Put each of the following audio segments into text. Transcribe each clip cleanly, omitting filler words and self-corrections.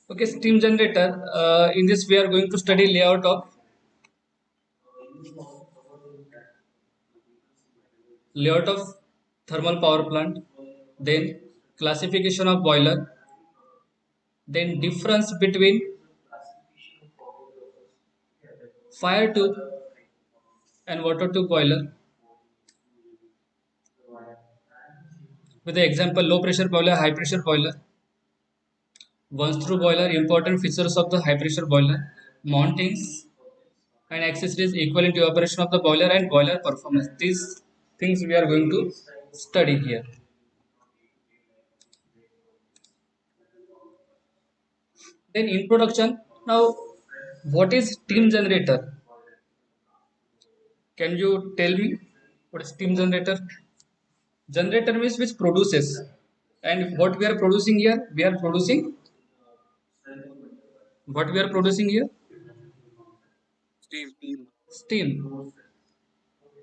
Okay, steam generator. In this, we are going to study layout of thermal power plant, then classification of boiler, then difference between fire tube and water tube boiler. With the example, low pressure boiler, high pressure boiler, once through boiler, important features of the high pressure boiler, mountings and accessories equivalent to operation of the boiler and boiler performance. These things we are going to study here. Then introduction. Now, what is steam generator? Can you tell me what is steam generator? Generator means which produces. And what we are producing here? We are producing what we are producing here? Steam.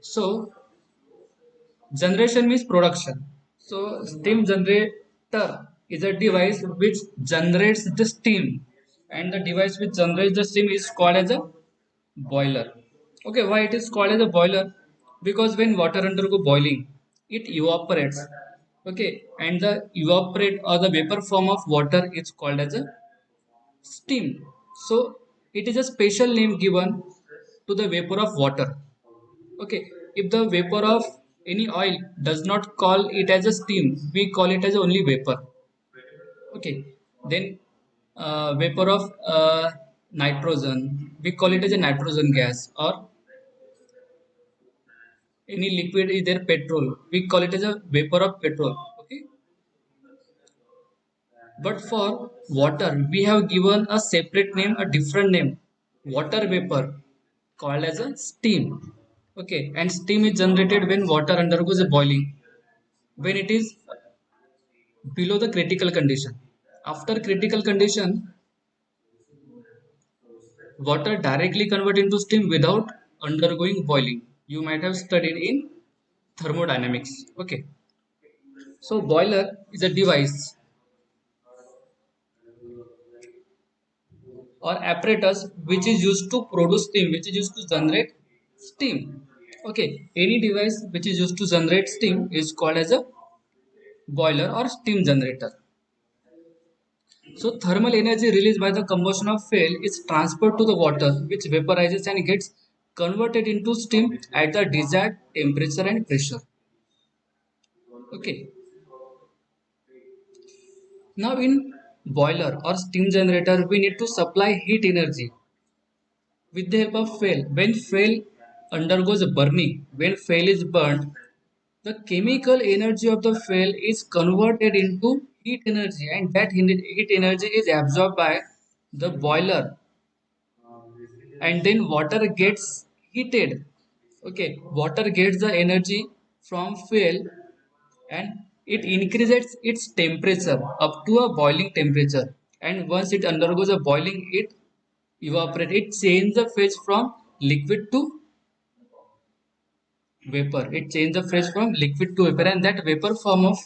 So generation means production. So steam generator is a device which generates the steam, and the device which generates the steam is called as a boiler. Okay, why it is called as a boiler? Because when water undergo boiling, it evaporates. Okay, and the evaporate or the vapor form of water is called as a steam. So it is a special name given to the vapor of water. Okay, if the vapor of any oil does not call it as a steam, we call it as only vapor. Okay, then vapor of nitrogen, we call it as a nitrogen gas, or any liquid is there petrol, we call it as a vapor of petrol. Okay, but for water we have given a separate name, a different name, water vapor, called as a steam. Okay, and steam is generated when water undergoes a boiling, when it is below the critical condition. After critical condition, water directly convert into steam without undergoing boiling. You might have studied in thermodynamics. Okay, so boiler is a device or apparatus which is used to produce steam, which is used to generate steam. Okay, any device which is used to generate steam is called as a boiler or steam generator. So thermal energy released by the combustion of fuel is transferred to the water, which vaporizes and gets converted into steam at the desired temperature and pressure. Okay, now in boiler or steam generator we need to supply heat energy with the help of fuel. When fuel undergoes burning, when fuel is burnt, the chemical energy of the fuel is converted into heat energy, and that heat energy is absorbed by the boiler, and then water gets heated. Okay, water gets the energy from fuel, and it increases its temperature up to a boiling temperature, and once it undergoes a boiling, it evaporates, it changes the phase from liquid to vapor, it changes the phase from liquid to vapor, and that vapor form of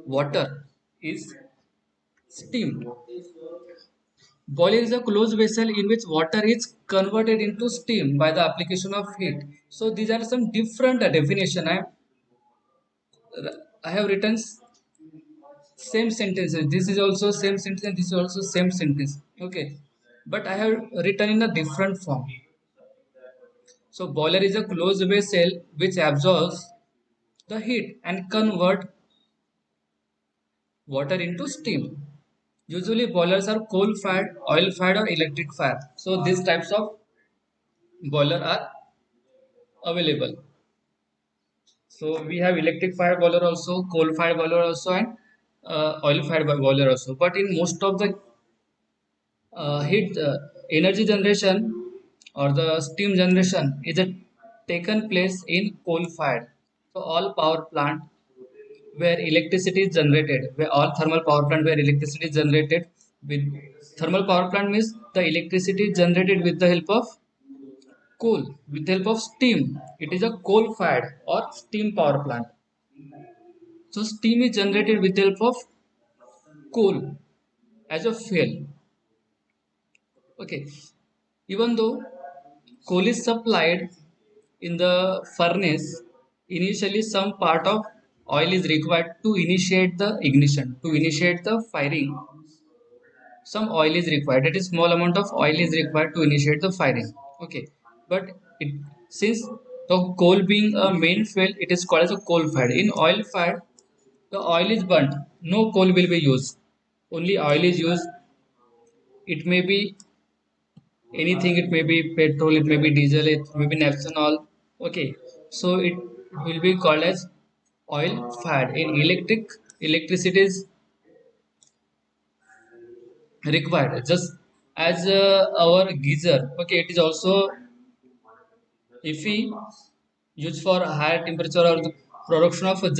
water is steam. Boiler is a closed vessel in which water is converted into steam by the application of heat. So these are some different definition. I have written same sentences. This is also same sentence, and this is also same sentence. Okay, but I have written in a different form. So boiler is a closed vessel which absorbs the heat and convert water into steam. Usually boilers are coal fired, oil fired, or electric fired. So these types of boiler are available. So we have electric fire boiler also, coal fire boiler also, and oil fire boiler also. But in most of the heat energy generation or the steam generation is taken place in coal fired. So all power plant where electricity is generated, where all thermal power plant where electricity is generated with thermal power plant means the electricity is generated with the help of coal with the help of steam. It is a coal fired or steam power plant. So steam is generated with the help of coal as a fuel. Okay, even though coal is supplied in the furnace, initially some part of oil is required to initiate the ignition, to initiate the firing. Some oil is required. That is small amount of oil is required to initiate the firing. Okay, but it since the coal being a main fuel, it is called as a coal fired. In oil fired, the oil is burnt. No coal will be used. Only oil is used. It may be anything. It may be petrol. It may be diesel. It may be naphthenol. Okay, so it will be called as oil fired. In electricity is required just as our geyser. Okay, it is also if we use for higher temperature or the production of a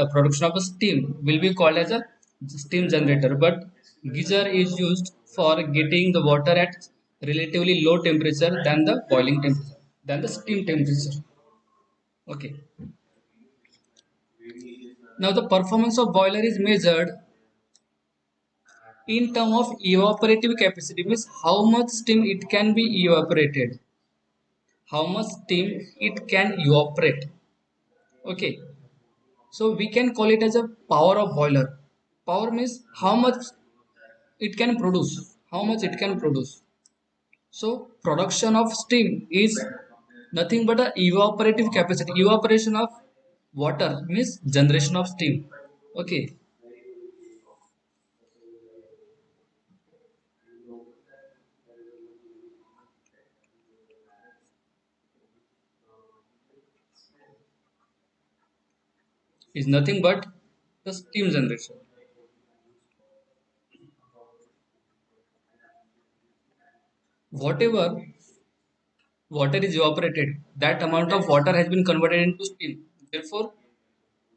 production of a steam will be called as a steam generator, but geyser is used for getting the water at relatively low temperature than the boiling temperature, than the steam temperature. Okay, now the performance of boiler is measured in term of evaporative capacity, means how much steam it can be evaporated, how much steam it can evaporate. Okay, so we can call it as a power of boiler. Power means how much it can produce, how much it can produce. So production of steam is nothing but a evaporative capacity. Evaporation of water means generation of steam. Okay, is nothing but the steam generation. Whatever water is evaporated, that amount of water has been converted into steam. Therefore,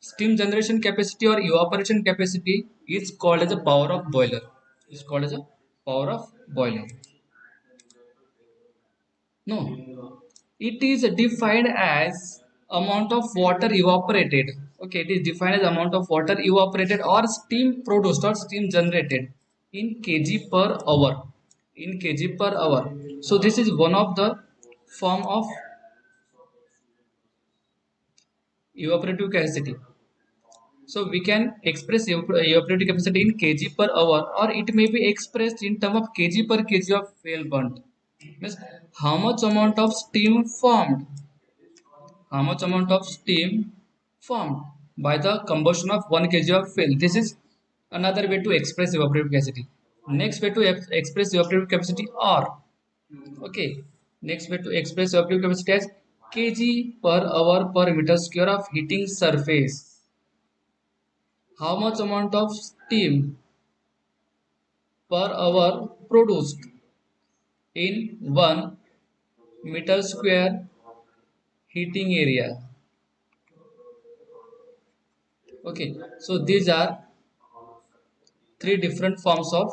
steam generation capacity or evaporation capacity is called as a power of boiler. Is called as a power of boiler. No, it is defined as amount of water evaporated. Okay, it is defined as amount of water evaporated or steam produced or steam generated in kg per hour. In kg per hour. So this is one of the form of evaporative capacity. So we can express evaporative capacity in kg per hour, or it may be expressed in term of kg per kg of fuel burnt. Means how much amount of steam formed, how much amount of steam formed by the combustion of 1 kg of fuel. This is another way to express evaporative capacity. Next way to express evaporative capacity R. Okay. Next way to express evaporative capacity as kg per hour per meter square of heating surface. How much amount of steam per hour produced in 1 meter square heating area. Okay, so these are three different forms of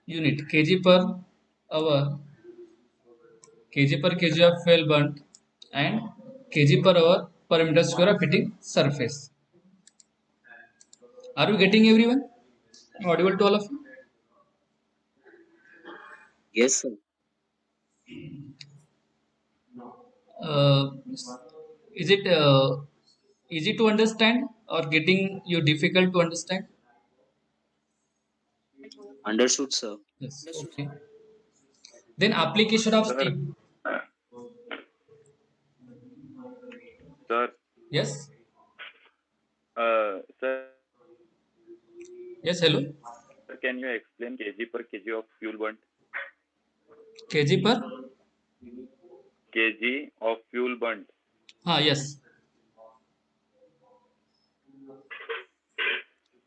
unit: kg per hour, kg per kg of fuel burnt, and kg per hour per meter square of heating surface. Are you getting everyone? Audible to all of you? Yes, sir. Uh, is it easy to understand or getting you difficult to understand? Understood, sir. Yes. Okay. Then application of Sir, steam. sir, Yes. sir, Yes. Hello. can you explain kg per kg of fuel burnt? Kg per. Kg of fuel burnt. Yes.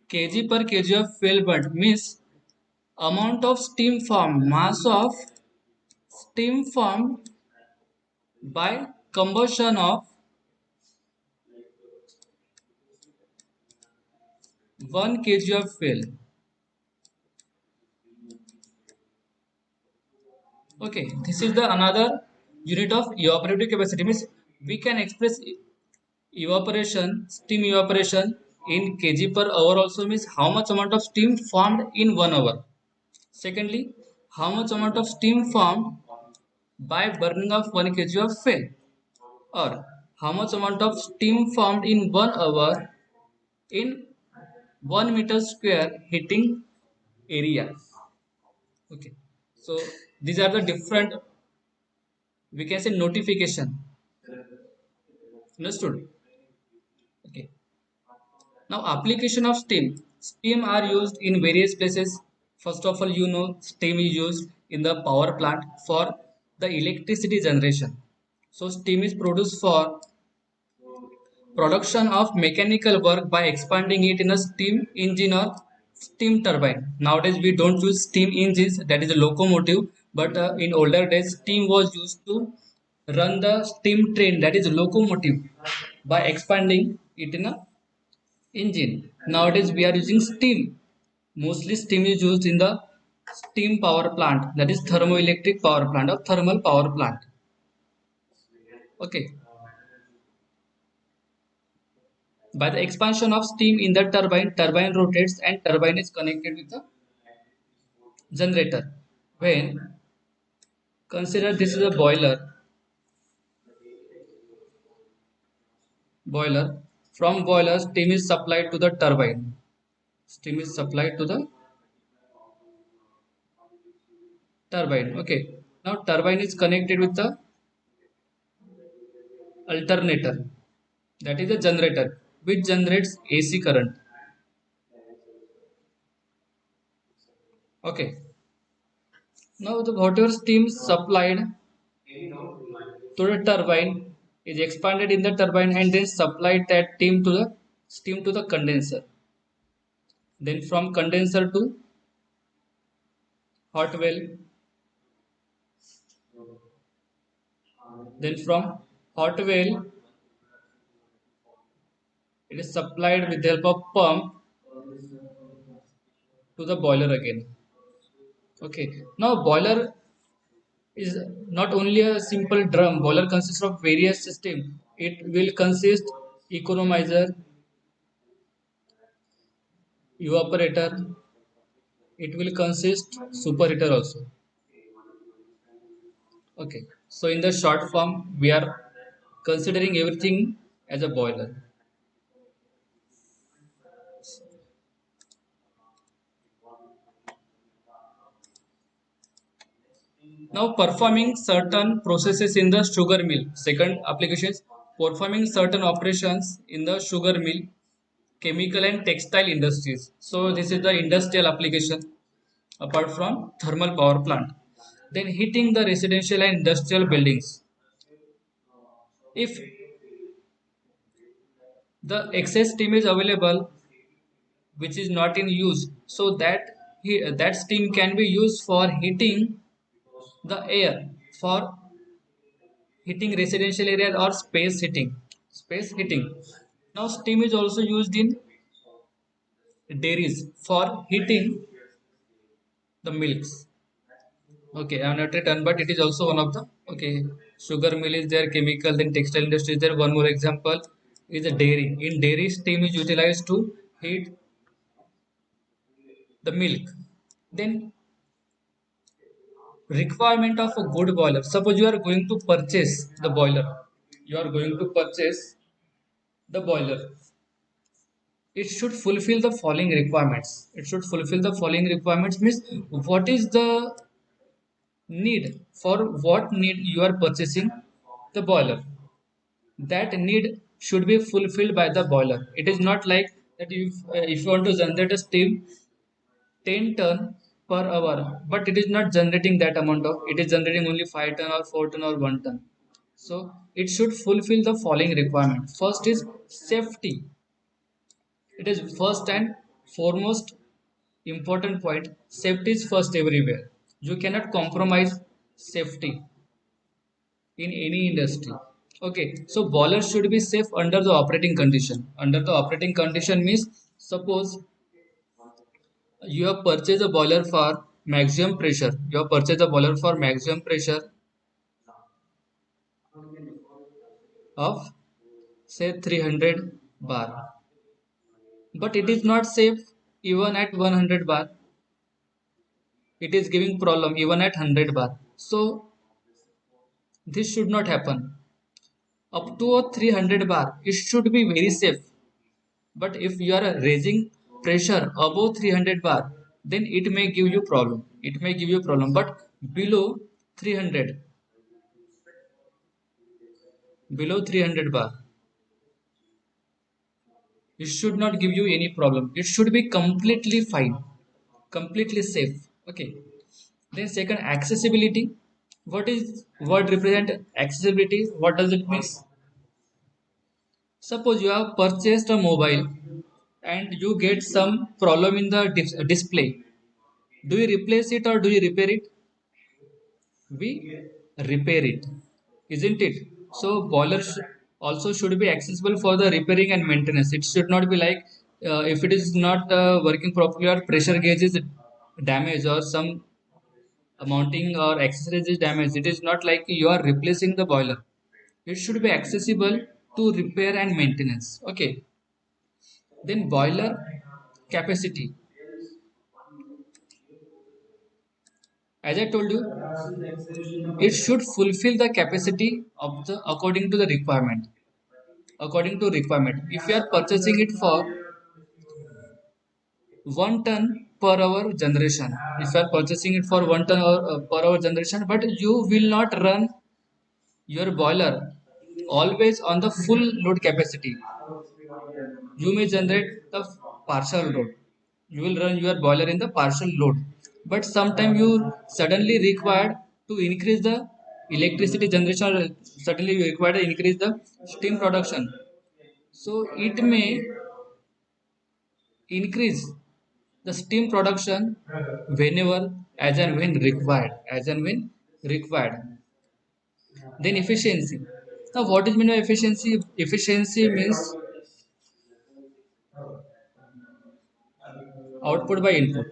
Kg per kg of fuel burnt means amount of steam formed, mass of steam formed by combustion of 1 kg of fuel. Okay, this is the another unit of evaporative capacity. Means we can express steam evaporation in kg per hour also, means how much amount of steam formed in 1 hour. Secondly, how much amount of steam formed by burning of 1 kg of fuel, or how much amount of steam formed in 1 hour in 1 meter square heating area. Okay, so these are the different, we can say, notification. Understood? Okay. Now, application of steam. Steam are used in various places. First of all, steam is used in the power plant for the electricity generation. So, steam is produced for production of mechanical work by expanding it in a steam engine or steam turbine. Nowadays, we don't use steam engines, that is a locomotive, but in older days, steam was used to run the steam train, that is a locomotive, by expanding it in a engine. Nowadays we are using steam. Mostly steam is used in the steam power plant, that is thermoelectric power plant or thermal power plant. Okay. By the expansion of steam in the turbine, turbine rotates and turbine is connected with the generator. When consider this is a boiler. From boiler, steam is supplied to the turbine. Steam is supplied to the turbine. Okay. Now turbine is connected with the alternator, that is a generator, which generates AC current. Okay. Now the water steam supplied to the turbine is expanded in the turbine and then supplied that steam to the condenser. Then from condenser to hot well. Then from hot well it is supplied with the help of pump to the boiler again. Okay. Now boiler is not only a simple drum. Boiler consists of various systems. It will consist economizer, evaporator. It will consist superheater also. Okay. So in the short form, we are considering everything as a boiler. Now performing certain processes in the sugar mill. Second application is performing certain operations in the sugar mill, chemical and textile industries. So this is the industrial application apart from thermal power plant. Then heating the residential and industrial buildings. If the excess steam is available which is not in use, so that steam can be used for heating the air, for heating residential areas or space heating. Now steam is also used in dairies for heating the milks. Okay, I'm not done, but it is also one of the, okay. Sugar mill is there, chemical, then textile industry is there. One more example is a dairy. In dairy, steam is utilized to heat the milk. Then requirement of a good boiler. Suppose you are going to purchase the boiler. You are going to purchase the boiler. It should fulfill the following requirements. It should fulfill the following requirements means what is the need, for what need you are purchasing the boiler. That need should be fulfilled by the boiler. It is not like that if you want to generate a steam 10 ton per hour, but it is not generating that amount of, it is generating only 5 ton or 4 ton or 1 ton. So it should fulfill the following requirement. First is safety. It is first and foremost important point. Safety is first everywhere. You cannot compromise safety in any industry. Okay, so boiler should be safe under the operating condition. Under the operating condition means suppose you have purchased a boiler for maximum pressure. You have purchased a boiler for maximum pressure of say 300 bar, but it is not safe even at 100 bar. It is giving problem even at 100 bar. So this should not happen. Up to a 300 bar, it should be very safe. But if you are raising pressure above 300 bar, then it may give you problem. It may give you problem. But below 300, below 300 bar, it should not give you any problem. It should be completely fine, completely safe. Okay. Then second, accessibility. What is what represent accessibility? What does it mean? Suppose you have purchased a mobile and you get some problem in the display. Do you replace it or do you repair it? We repair it, isn't it? So boiler also should be accessible for the repairing and maintenance. It should not be like if it is not working properly or pressure gauge is damaged or some mounting or accessories is damaged, it is not like you are replacing the boiler. It should be accessible to repair and maintenance. Okay. Then boiler capacity. As I told you, it should fulfill the capacity of the according to the requirement. According to requirement. If you are purchasing it for 1 ton per hour generation, if you are purchasing it for 1 ton per hour generation, but you will not run your boiler always on the full load capacity. You may generate the partial load. You will run your boiler in the partial load, but sometime you suddenly required to increase the electricity generation, or suddenly you require to increase the steam production. So it may increase the steam production whenever, as and when required, as and when required. Then efficiency. Now what is mean by efficiency? Efficiency means output by input.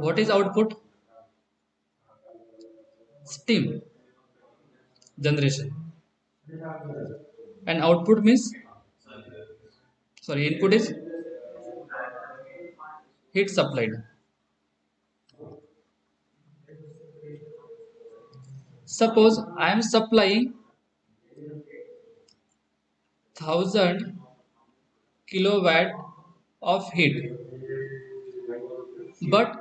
What is output? Steam generation. And output means, sorry, input is heat supplied. Suppose I am supplying 1000 kilowatt of heat, but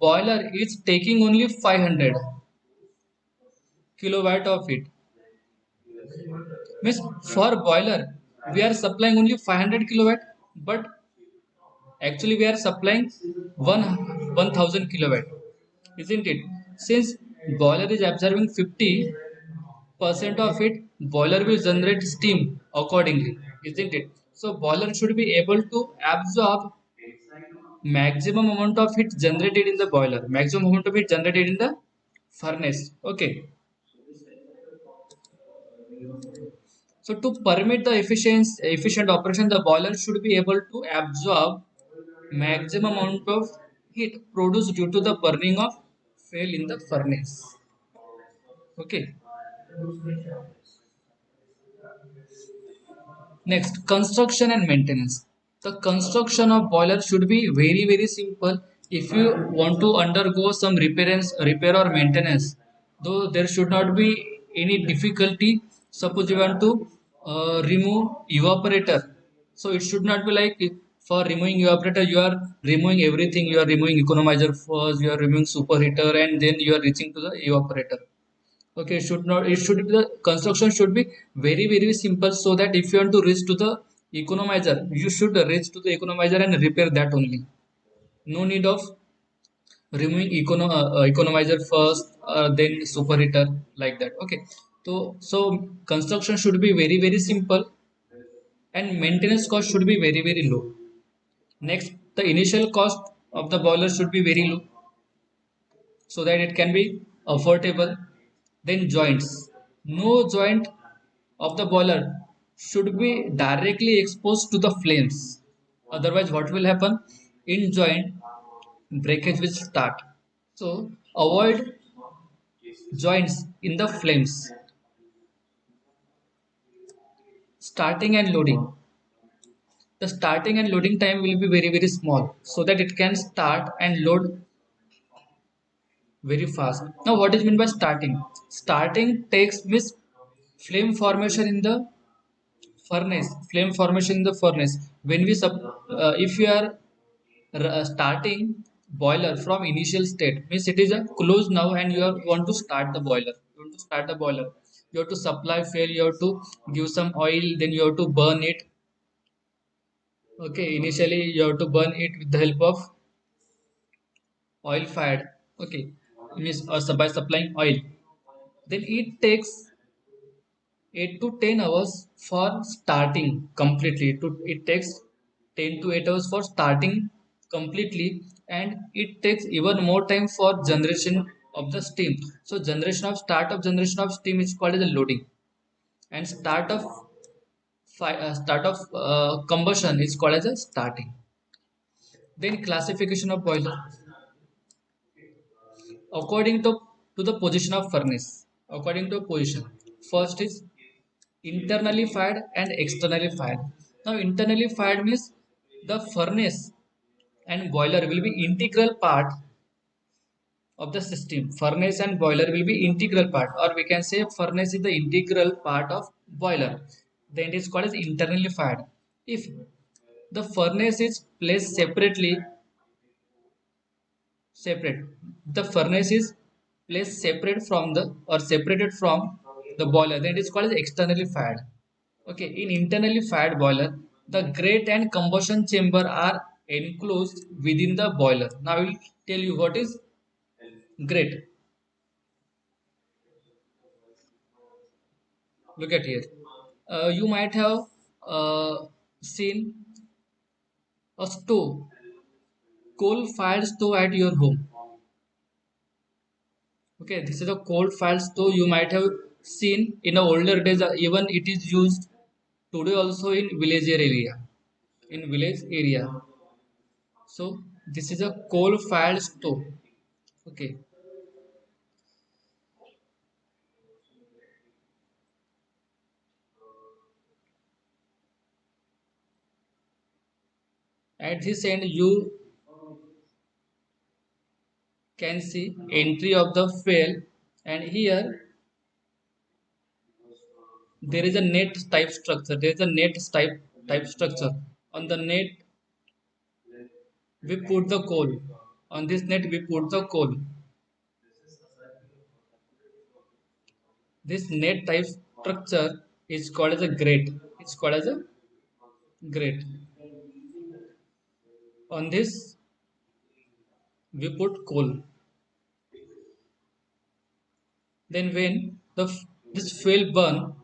boiler is taking only 500 kilowatt of heat. Means for boiler we are supplying only 500 kilowatt, but actually we are supplying 1000 kilowatt, isn't it? Since boiler is absorbing 50% of it, boiler will generate steam accordingly, isn't it? So boiler should be able to absorb maximum amount of heat generated in the boiler, maximum amount of heat generated in the furnace. Okay. So to permit the efficient operation, the boiler should be able to absorb maximum amount of heat produced due to the burning of fuel in the furnace. Okay. Next, construction and maintenance. The construction of boiler should be very simple. If you want to undergo some repair or maintenance, though there should not be any difficulty. Suppose you want to remove evaporator, so it should not be like for removing evaporator you are removing everything. You are removing economizer first, you are removing superheater, and then you are reaching to the evaporator. Okay, should not, it should be, the construction should be very simple, so that if you want to reach to the economizer, you should reach to the economizer and repair that only. No need of removing economizer first, then superheater, like that. Okay. So construction should be very simple, and maintenance cost should be very low. Next, the initial cost of the boiler should be very low, so that it can be affordable. Then joints. No joint of the boiler should be directly exposed to the flames. Otherwise, what will happen? In joint, breakage will start. So avoid joints in the flames. Starting and loading. The starting and loading time will be very small so that it can start and load very fast. Now what is meant by starting? Starting takes means flame formation in the flame formation in the furnace. When we if you are starting boiler from initial state means it is a closed now and you are want to start the boiler. You want to start the boiler. You have to supply fuel. You have to give some oil. Then you have to burn it. Okay, initially you have to burn it with the help of oil fired. Okay, means by supplying oil. Then it takes 8 to 10 hours for starting completely. It takes 10 to 8 hours for starting completely, and it takes even more time for generation of the steam. So generation of steam is called as a loading, and start of combustion is called as a starting. Then classification of boiler according to the position of furnace. According to position, first is internally fired and externally fired. Now internally fired means the furnace and boiler will be integral part of the system. Furnace and boiler will be integral part, or we can say furnace is the integral part of boiler. Then it is called as internally fired. If the furnace is placed separate, the furnace is placed separate from the or separated from the boiler, then it is called as externally fired. Okay, in internally fired boiler, the grate and combustion chamber are enclosed within the boiler. Now I will tell you what is grate. Look at here. You might have seen a stove, coal-fired stove at your home. Okay, this is a coal-fired stove you might have seen in the older days. Even it is used today also in village area. In village area. So this is a coal-fired stove. Okay. At this end, you can see entry of the fuel, and here there is a net type structure. There is a net type structure. On the net, we put the coal. On this net, we put the coal. This net type structure is called as a grate. It's called as a grate. On this, we put coal. Then when this fuel burn,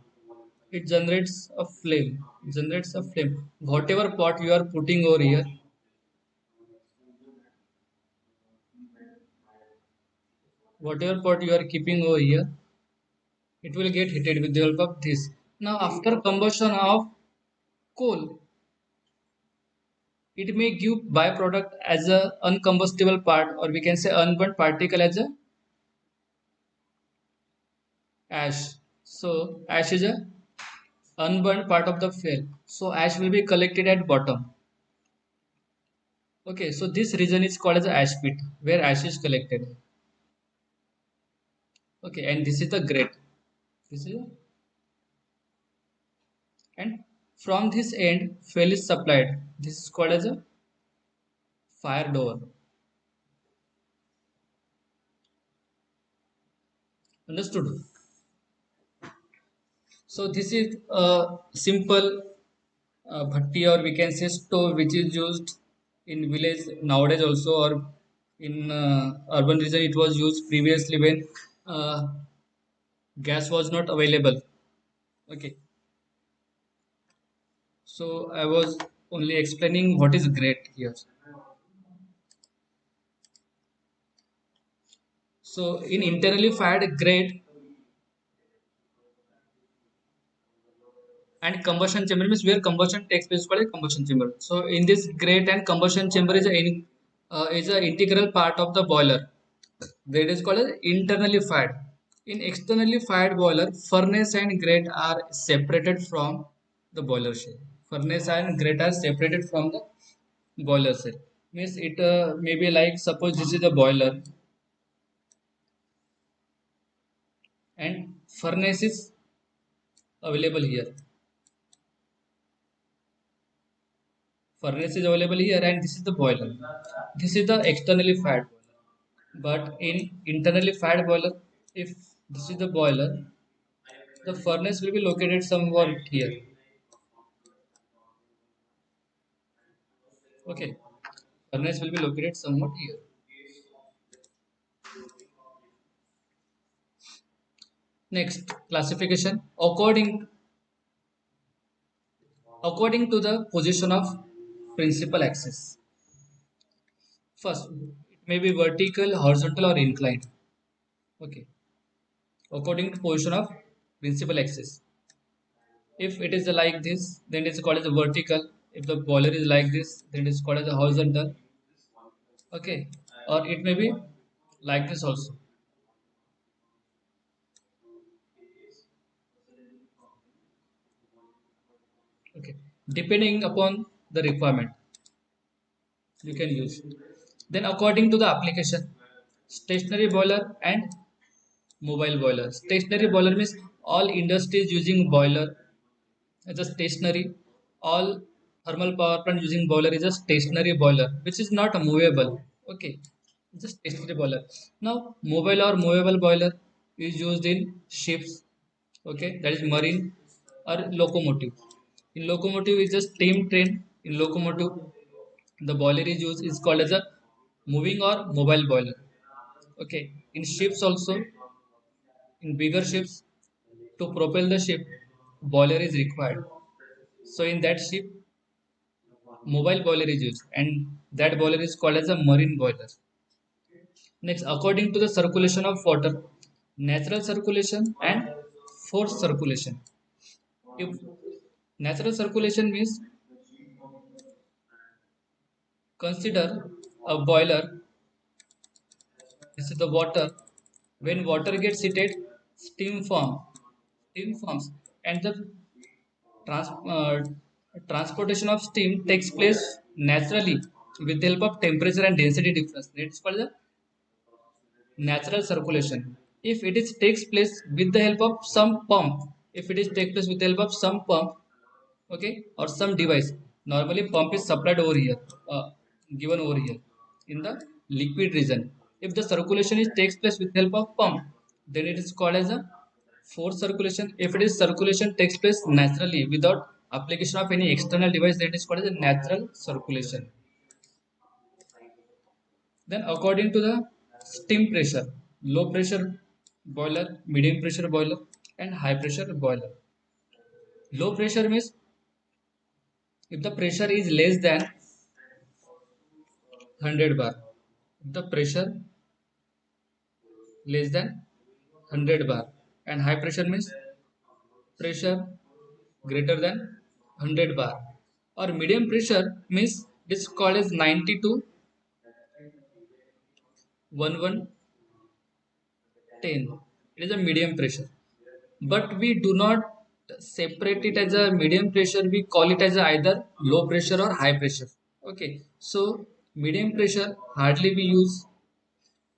it generates a flame. Generates a flame. Whatever pot you are putting over here, whatever pot you are keeping over here, it will get heated with the help of this. Now after combustion of coal, it may give byproduct as a uncombustible part, or we can say unburnt particle as a ash. So ash is a unburned part of the fuel. So ash will be collected at bottom. Okay, so this region is called as a ash pit where ash is collected. Okay, and this is the grate. This is and from this end fuel is supplied. This is called as a fire door. Understood? So this is a simple bhatti, or we can say stove, which is used in village nowadays also, or in urban region it was used previously when uh, gas was not available. Okay, so I was only explaining what is grate here. So in internally fired grate and combustion chamber means where combustion takes place is called a combustion chamber. So in this grate and combustion chamber is is an integral part of the boiler. That is called as internally fired. In externally fired boiler, furnace and grate are separated from the boiler shell. Furnace and grate are separated from the boiler shell. Means it maybe like suppose this is the boiler and furnace is available here. Furnace is available here and this is the boiler. This is the externally fired boiler. But in internally fired boiler, if this is the boiler, the furnace will be located somewhere here. Okay, furnace will be located somewhat here. Next, classification according to the position of principal axis. First, it may be vertical, horizontal, or inclined. Okay, according to position of principal axis. If it is like this, then it's called as a vertical. If the boiler is like this, then it's called as a horizontal. Okay, or it may be like this also. Okay, depending upon the requirement, you can use. Then, according to the application, stationary boiler and mobile boiler. Stationary boiler means all industries using boiler as a stationary. All thermal power plant using boiler is a stationary boiler, which is not a movable. Okay, it's a stationary boiler. Now, mobile or movable boiler is used in ships. Okay, that is marine or locomotive. In locomotive, is a steam train. In locomotive, the boiler is used is called as a moving or mobile boiler. Okay, in ships also, in bigger ships, to propel the ship, boiler is required. So in that ship, mobile boiler is used, and that boiler is called as a marine boiler. Next, according to the circulation of water, natural circulation and forced circulation. If natural circulation means consider a boiler. This is the water. When water gets heated, steam form, steam forms, and the trans, uh, transportation of steam takes place naturally with the help of temperature and density difference. It's called the natural circulation. If it is takes place with the help of some pump, if it is takes place with the help of some pump, okay, or some device. Normally, pump is supplied over here, given over here in the liquid region. If the circulation is takes place with help of pump, then it is called as a forced circulation. If it is circulation takes place naturally without application of any external device, then it is called as a natural circulation. Then, according to the steam pressure, low pressure boiler, medium pressure boiler, and high pressure boiler. Low pressure means if the pressure is less than 100 bar, the pressure less than 100 bar, and high pressure means pressure greater than 100 bar, or medium pressure means it's called as 90 to 1110. It is a medium pressure, but we do not separate it as a medium pressure. We call it as a either low pressure or high pressure. Okay, so medium pressure hardly we use.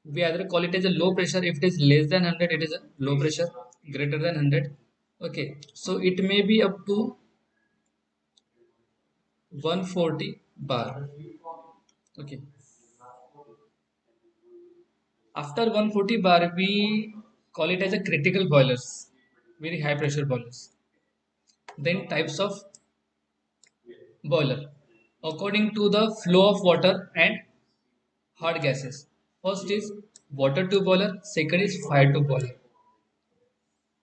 We either call it as a low pressure. If it is less than 100, it is a low pressure. Greater than 100, okay, so it may be up to 140 bar. Okay, after 140 bar we call it as a critical boilers, very high pressure boilers. Then types of boiler according to the flow of water and hot gases. First is water tube boiler, second is fire tube boiler.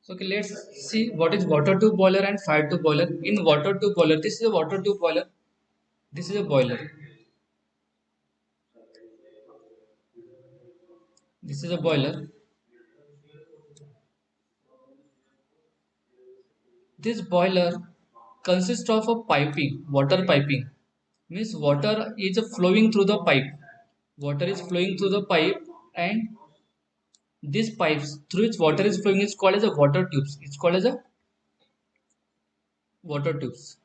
So okay, let's see what is water tube boiler and fire tube boiler. In water tube boiler, this is a water tube boiler. This is a boiler. This is a boiler. This boiler consists of a piping, water piping. Means water is flowing through the pipe. Water is flowing through the pipe, and these pipes through which water is flowing is called as a water tubes. It's called as a water tubes.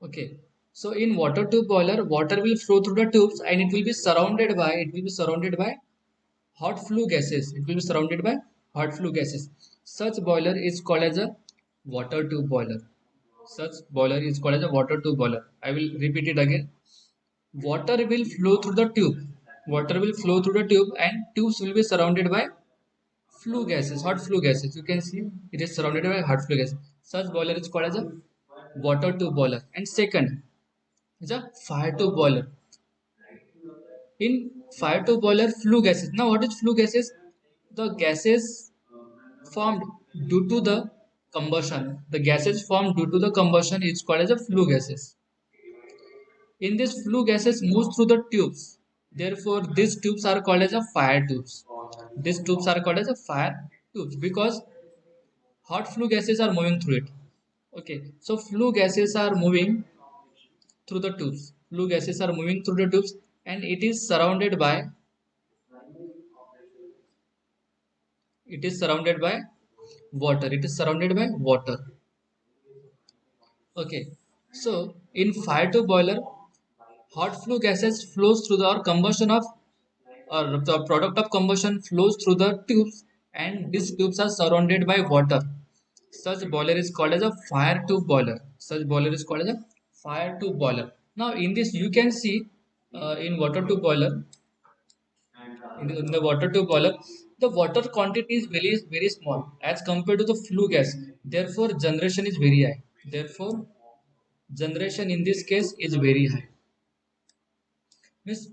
Okay. So in water tube boiler, water will flow through the tubes and it will be surrounded by hot flue gases. It will be surrounded by hot flue gases. Such boiler is called as a water tube boiler. Such boiler is called as a water tube boiler. I will repeat it again. Water will flow through the tube. Water will flow through the tube and tubes will be surrounded by flue gases, hot flue gases. You can see it is surrounded by hot flue gases. Such boiler is called as a water tube boiler. And second is a fire tube boiler. In fire tube boiler, flue gases. Now, what is flue gases? The gases formed due to the combustion. The gases formed due to the combustion is called as a flue gases. In this flue gases moves through the tubes. Therefore, these tubes are called as a fire tubes. These tubes are called as a fire tubes because hot flue gases are moving through it. Okay, so flue gases are moving through the tubes. Flue gases are moving through the tubes and it is surrounded by water. It is surrounded by water. Okay, so in fire tube boiler, hot flue gases flows through the or combustion of or the product of combustion flows through the tubes and these tubes are surrounded by water. Such boiler is called as a fire tube boiler. Such boiler is called as a fire tube boiler. Now in this you can see in water tube boiler, in the water tube boiler, the water quantity is very small as compared to the flue gas. Therefore, generation is very high. Therefore, generation in this case is very high. Means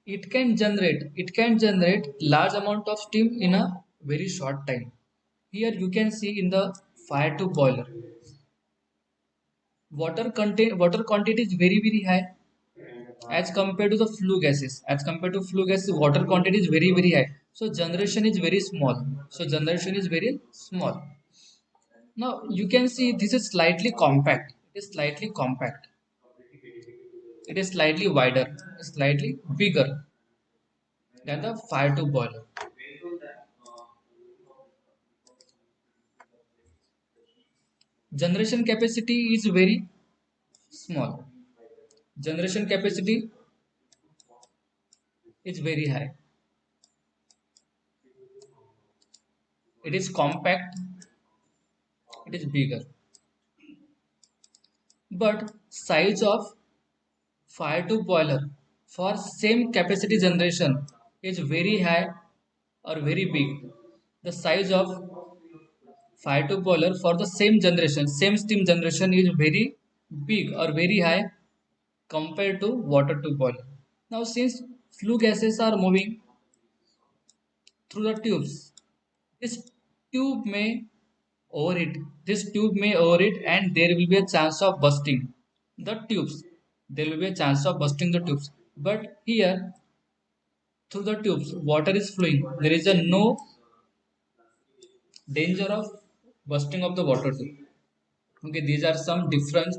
it can generate large amount of steam in a very short time. Here you can see in the fire tube boiler, water quantity is very high as compared to the flue gases. As compared to flue gases, water quantity is very high. So generation is very small. Now you can see this is slightly compact. It is slightly compact. It is slightly wider, slightly bigger than the fire tube boiler. Generation capacity is very small. Generation capacity is very high. It is compact. It is bigger. But size of fire tube boiler for same capacity generation is very high or very big. The size of fire tube boiler for the same generation, same steam generation is very big or very high compared to water tube boiler. Now, since flue gases are moving through the tubes, this tube may overheat. This tube may overheat, and there will be a chance of busting the tubes. There will be a chance of busting the tubes. But here, through the tubes, water is flowing. There is a no danger of busting of the water tube. Okay, these are some difference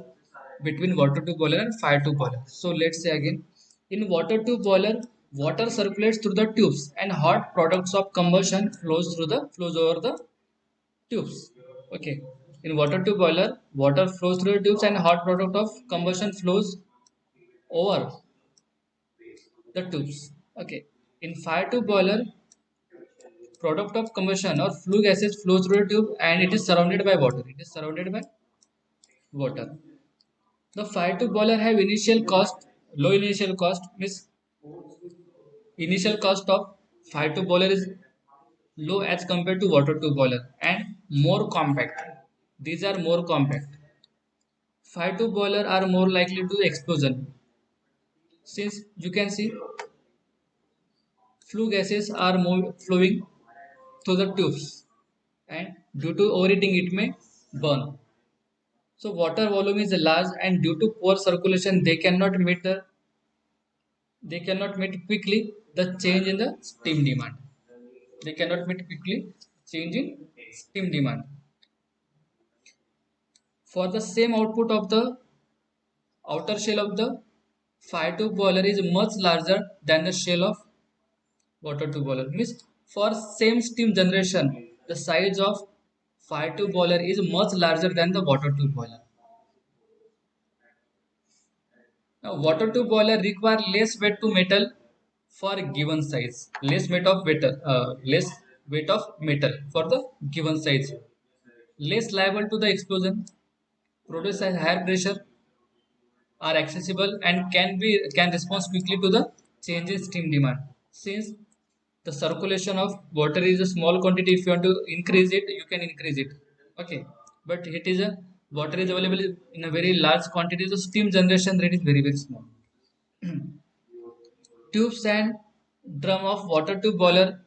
between water tube boiler and fire tube boiler. So let's say again, in water tube boiler, water circulates through the tubes and hot products of combustion flows over the tubes. Okay, in water tube boiler, water flows through the tubes and hot product of combustion flows over the tubes. Okay, in fire tube boiler, product of combustion or flue gases flow through the tube and it is surrounded by water. It is surrounded by water. The fire tube boiler have low initial cost means initial cost of fire tube boiler is low as compared to water tube boiler and more compact. These are more compact. Fire tube boiler are more likely to explosion since you can see flue gases are more flowing through the tubes and due to overheating it may burn. So water volume is large and due to poor circulation they cannot meet quickly the change in the steam demand. They cannot meet quickly change in steam demand. For the same output of the outer shell of the fire tube boiler is much larger than the shell of water tube boiler. Means for same steam generation, the size of fire tube boiler is much larger than the water tube boiler. Now, water tube boiler require less weight to metal for a given size. Less weight of metal for the given size. Less liable to the explosion. Produce a higher pressure, are accessible and can respond quickly to the change in steam demand. Since the circulation of water is a small quantity, if you want to increase it, you can increase it. Okay, but it is a water is available in a very large quantity, so steam generation rate is very small. Tubes and drum of water tube boiler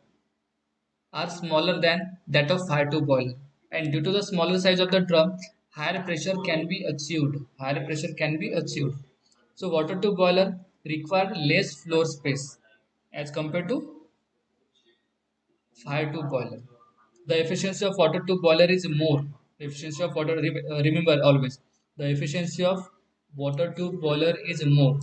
are smaller than that of fire tube boiler, and due to the smaller size of the drum, higher pressure can be achieved. Higher pressure can be achieved. So water tube boiler require less floor space as compared to fire tube boiler. The efficiency of water tube boiler is more. The efficiency of water remember always the efficiency of water tube boiler is more.